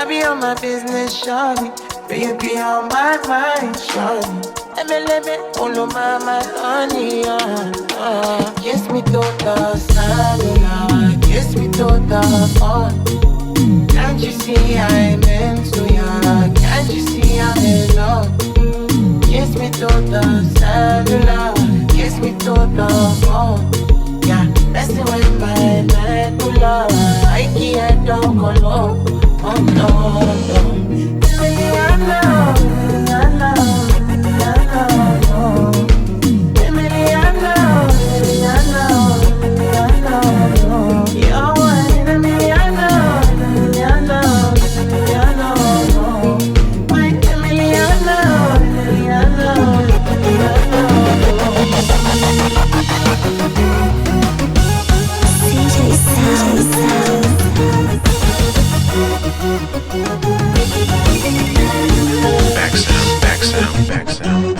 I be on my business, shawty. Baby, on my mind, shawty. MLM, all of my honey, kiss me to the cellular, kiss me to the phone. Can't you see I'm into ya? Can't you see I'm in love? Kiss me to the cellular, kiss me to the phone. Yeah, messing with my medulla. I can't don't go low. Oh no, no. Emiliana, Emiliana, Emiliana, no. Emiliana, Emiliana, Emiliana, no. You're one Emiliana, Emiliana, Emiliana, no. My Emiliana, Emiliana, Emiliana, CJ Sound. Back sound, back sound, back sound.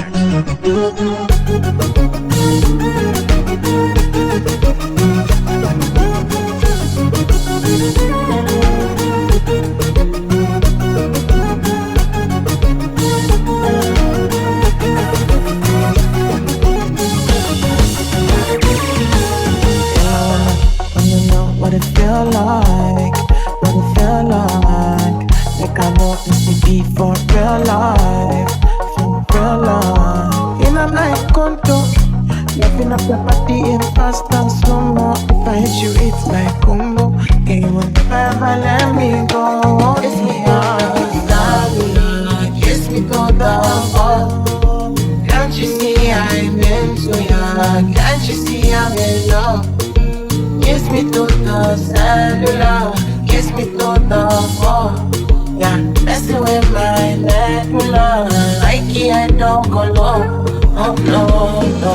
When you know what it feel like, what it feel like. Like I know this will be for real life, for real life. In a night condo, looking up your body in fast and slow mo. If I hit you, it's like combo. Can you never let me go? Kiss me on the kiss me to the phone. Can't you see I'm into ya? Can't you see I'm in love? Kiss me to the cellular, kiss me to the phone. Yeah, messing with my medulla. I can't don't go low. Oh no, no.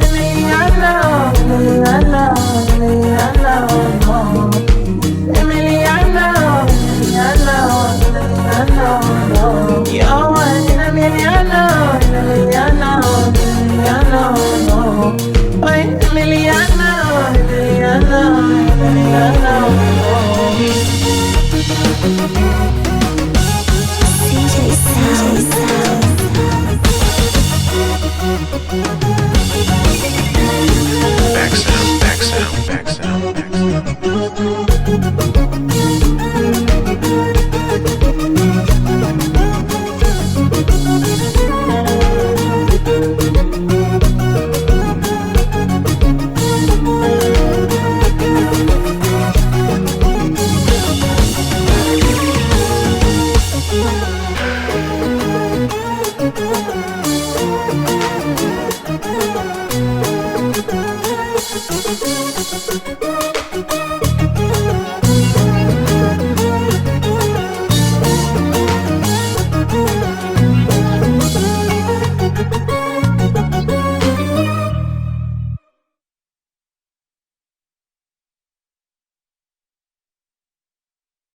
Emiliana, Emiliana, Emiliana, no. Emiliana, Emiliana, Emiliana, no. You're one Emiliana, Emiliana, Emiliana, no. My Emiliana, Emiliana, Emiliana,